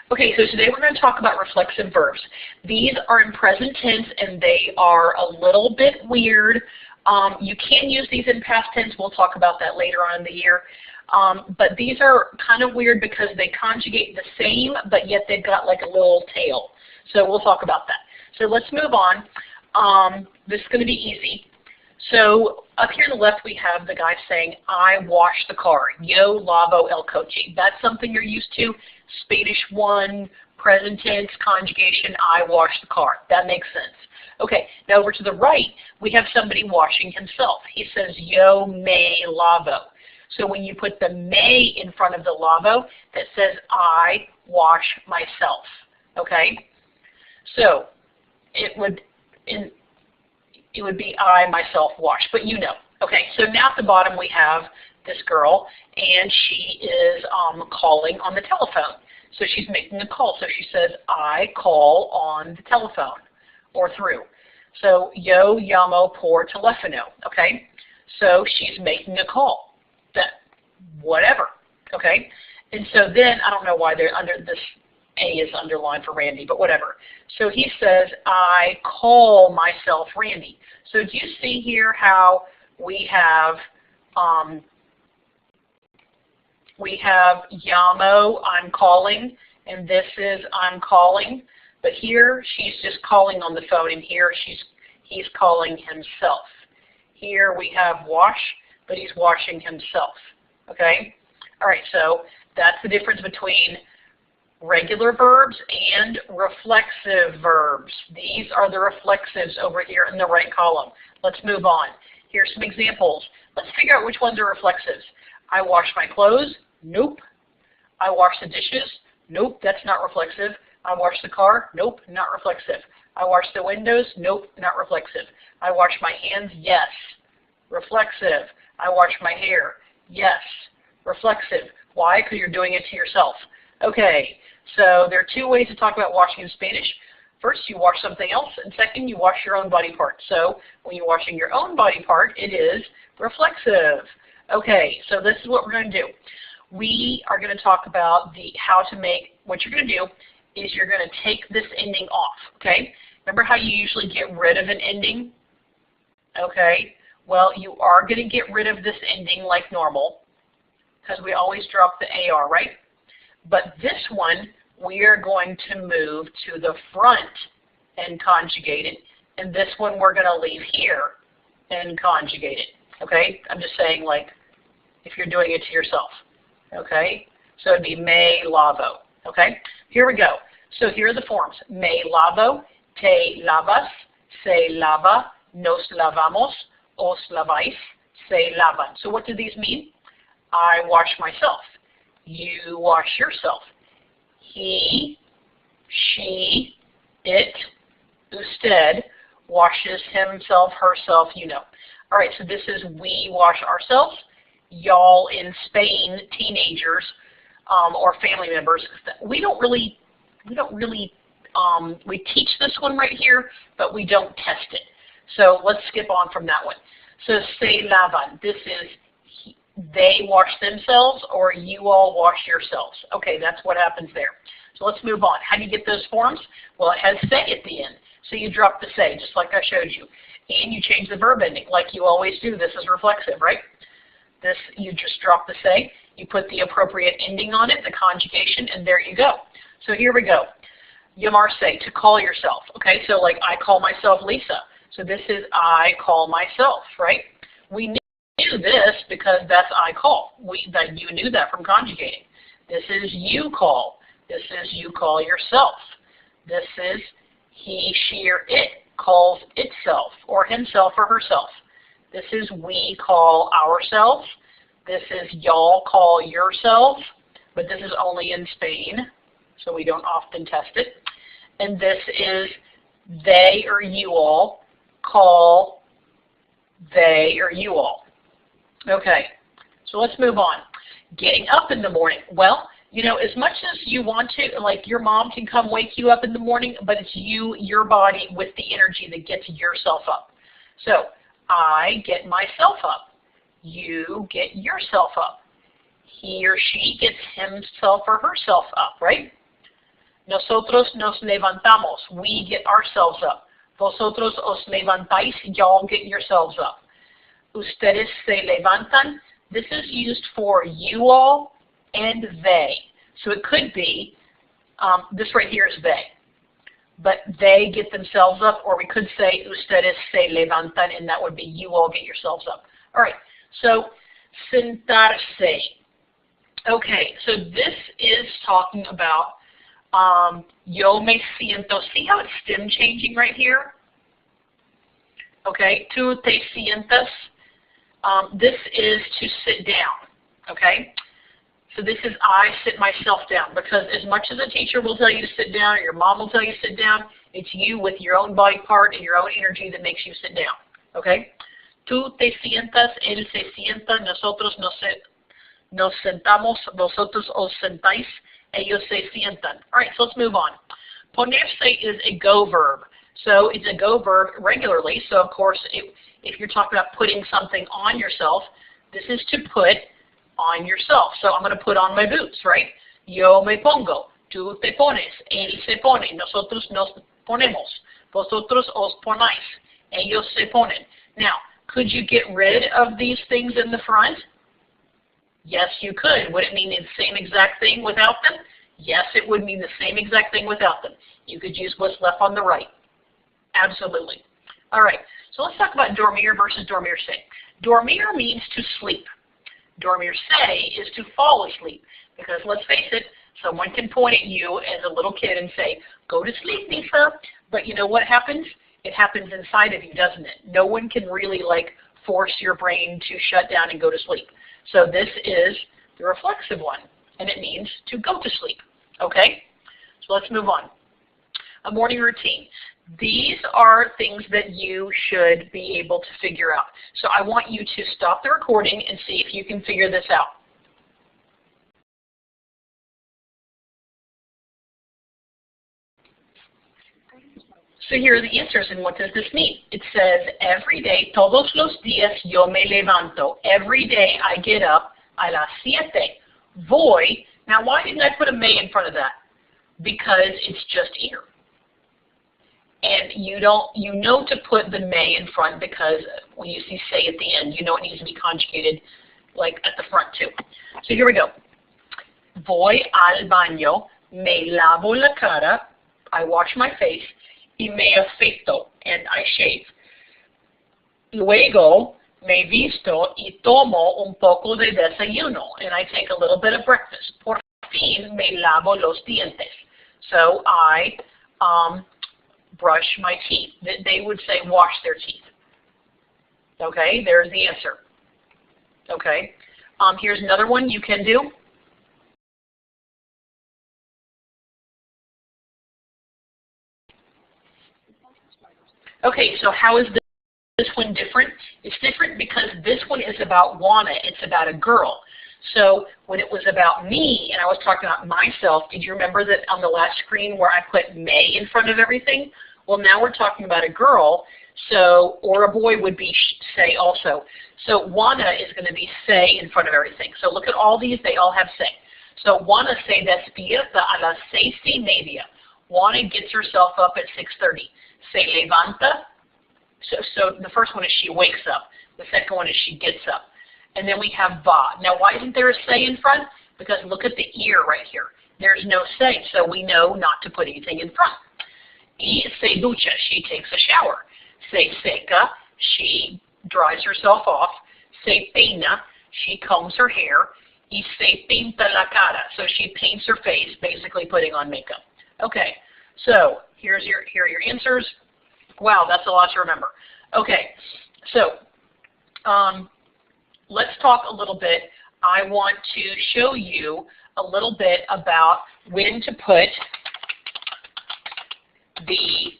Okay, so today we're going to talk about reflexive verbs. These are in present tense and they are a little bit weird. You can use these in past tense. We'll talk about that later on in the year. But these are kind of weird because they conjugate the same, but yet they've got like a little tail. So we'll talk about that. So let's move on. This is going to be easy. So up here on the left we have the guy saying, I wash the car. Yo lavo el coche. That's something you're used to. Spanish 1, present tense, conjugation, I wash the car. That makes sense. Okay, now over to the right, we have somebody washing himself. He says, yo me lavo. So when you put the me in front of the lavo, that says, I wash myself. Okay? So it would be I myself wash, but you know. Okay, so now at the bottom we have this girl, and she is calling on the telephone. So she's making a call. So she says, I call on the telephone, or through. So, yo llamo por teléfono, okay? So she's making a call. That, whatever, okay? And so then, I don't know why they're under this, A is underlined for Randy, but whatever. So he says, I call myself Randy. So do you see here how we have llamo, I'm calling, and this is I'm calling. But here she's just calling on the phone, and here he's calling himself. Here we have wash, but he's washing himself. Okay? All right, so that's the difference between regular verbs and reflexive verbs. These are the reflexives over here in the right column. Let's move on. Here's some examples. Let's figure out which ones are reflexives. I wash my clothes. Nope. I wash the dishes. Nope, that's not reflexive. I wash the car. Nope, not reflexive. I wash the windows. Nope, not reflexive. I wash my hands. Yes. Reflexive. I wash my hair. Yes. Reflexive. Why? Because you're doing it to yourself. Okay, so there are two ways to talk about washing in Spanish. First, you wash something else, and second, you wash your own body part. So when you're washing your own body part, it is reflexive. Okay, so this is what we're going to do. We are going to talk about what you're going to do is you're going to take this ending off, okay? Remember how you usually get rid of an ending? Okay, well, you are going to get rid of this ending like normal because we always drop the AR, right? But this one, we are going to move to the front and conjugate it. And this one we're going to leave here and conjugate it. Okay? I'm just saying, like, if you're doing it to yourself. Okay? So it'd be me lavo. Okay? Here we go. So here are the forms. Me lavo, te lavas, se lava, nos lavamos, os laváis, se lavan. So what do these mean? I wash myself. You wash yourself. He, she, it, usted washes himself, herself, you know. All right, so this is we wash ourselves. Y'all in Spain, teenagers or family members, we teach this one right here, but we don't test it. So let's skip on from that one. So se lavan, this is they wash themselves or you all wash yourselves. Okay, that's what happens there. So let's move on. How do you get those forms? Well, it has say at the end. So you drop the say, just like I showed you. And you change the verb ending, like you always do. This is reflexive, right? This, you just drop the say. You put the appropriate ending on it, the conjugation, and there you go. So here we go. Llamarse, to call yourself. Okay, so like I call myself Lisa. So this is I call myself, right? We knew this because that's I call. You knew that from conjugating. This is you call. This is you call yourself. This is he, she, or it calls itself or himself or herself. This is we call ourselves. This is y'all call yourself, but this is only in Spain, so we don't often test it. And this is they or you all call they or you all. Okay, so let's move on. Getting up in the morning. Well, you know, as much as you want to, like your mom can come wake you up in the morning, but it's you, your body with the energy that gets yourself up. So I get myself up. You get yourself up. he or she gets himself or herself up, right? Nosotros nos levantamos. We get ourselves up. Vosotros os levantáis. Y'all get yourselves up. Ustedes se levantan. This is used for you all and they. So it could be, this right here is they. But they get themselves up, or we could say ustedes se levantan, and that would be you all get yourselves up. All right, so sentarse. Okay, so this is talking about yo me siento. See how it's stem changing right here? Okay, tú te sientas. This is to sit down, okay? So this is I sit myself down, because as much as a teacher will tell you to sit down or your mom will tell you to sit down, it's you with your own body part and your own energy that makes you sit down, okay? Tú te sientas, él se sienta, nosotros nos sentamos, vosotros os sentáis, ellos se sientan. All right, so let's move on. Ponerse is a go verb. So it's a go verb regularly. So of course, if you're talking about putting something on yourself, this is to put on yourself. So I'm going to put on my boots, right? Yo me pongo, tú te pones, él se pone, nosotros nos ponemos, vosotros os ponéis, ellos se ponen. Now, could you get rid of these things in the front? Yes, you could. Would it mean the same exact thing without them? Yes, it would mean the same exact thing without them. You could use what's left on the right. Absolutely. All right, so let's talk about dormir versus dormirse. Dormir means to sleep. Dormirse is to fall asleep, because let's face it, someone can point at you as a little kid and say, go to sleep, Lisa. But you know what happens? It happens inside of you, doesn't it? No one can really force your brain to shut down and go to sleep. So this is the reflexive one, and it means to go to sleep. Okay? So let's move on. A morning routine. These are things that you should be able to figure out. So I want you to stop the recording and see if you can figure this out. So here are the answers, and what does this mean? It says, every day, todos los días yo me levanto. Every day I get up a las 7. Voy. Now why didn't I put a me in front of that? Because it's just here. And you know to put the me in front, because when you see say at the end, you know it needs to be conjugated at the front too. So here we go. Voy al baño, me lavo la cara, I wash my face, y me afeito, and I shave. Luego me visto y tomo un poco de desayuno, and I take a little bit of breakfast. Por fin me lavo los dientes. So I brush my teeth. They would say wash their teeth. Okay, there's the answer. Okay, here's another one you can do. Okay, so how is this one different? It's different because this one is about Juana. It's about a girl. So when it was about me and I was talking about myself, did you remember that on the last screen where I put may in front of everything? Well, now we're talking about a girl, so, or a boy would be say also. So Juana is going to be say in front of everything. So look at all these, they all have say. So Juana se despierta a las 6:30. Juana gets herself up at 6:30. Se levanta. So the first one is she wakes up. The second one is she gets up. And then we have va. Now why isn't there a say in front? Because look at the ear right here. There's no say, so we know not to put anything in front. Y se ducha, she takes a shower. Se seca, she dries herself off. Se peina, she combs her hair. Y se pinta la cara, so she paints her face, basically putting on makeup. Okay, so here are your answers. Wow, that's a lot to remember. Okay, so let's talk a little bit. I want to show you a little bit about when to put the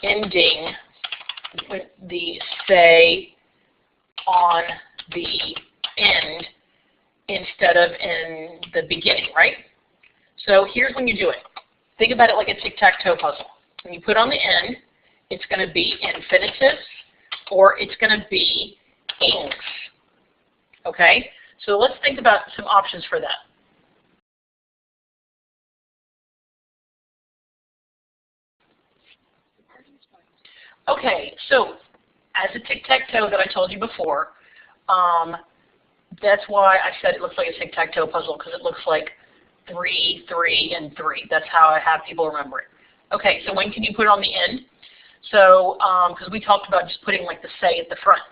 ending, the say on the end instead of in the beginning, right? So here's when you do it. Think about it like a tic-tac-toe puzzle. When you put on the end, it's going to be infinitives or it's going to be inks. Okay? So let's think about some options for that. Okay, so as a tic-tac-toe that I told you before, that's why I said it looks like a tic-tac-toe puzzle, because it looks like 3, 3, and 3. That's how I have people remember it. Okay, so when can you put it on the end? So, because we talked about just putting like the say at the front.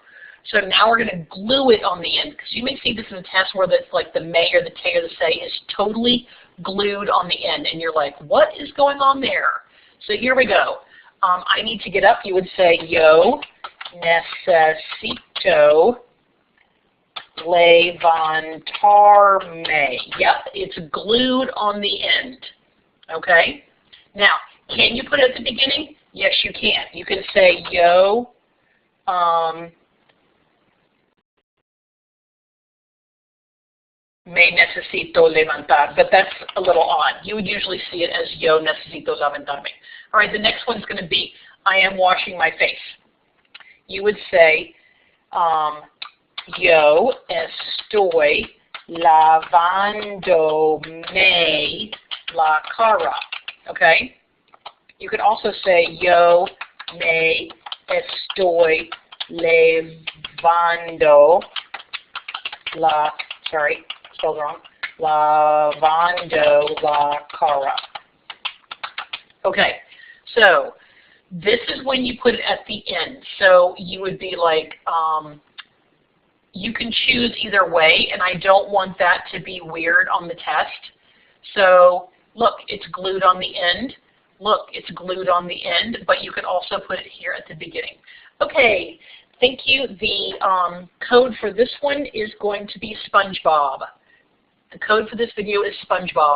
So now we're going to glue it on the end, because you may see this in a test where it's like the may or the tay or the say is totally glued on the end, and you're like, what is going on there? So here we go. I need to get up. You would say, yo necesito levantarme. Yep, it's glued on the end. Okay? Now, can you put it at the beginning? Yes, you can. You can say, yo me necesito levantar, but that's a little odd. You would usually see it as yo necesito levantarme. All right, the next one's going to be I am washing my face. You would say yo estoy lavándome la cara. Okay? You could also say yo me estoy lavando la, sorry, spelled wrong, lavando la cara. Okay, so this is when you put it at the end. So you would be like, you can choose either way, and I don't want that to be weird on the test. So look, it's glued on the end. Look, it's glued on the end, but you could also put it here at the beginning. Okay, thank you. The code for this one is going to be SpongeBob. The code for this video is SpongeBob.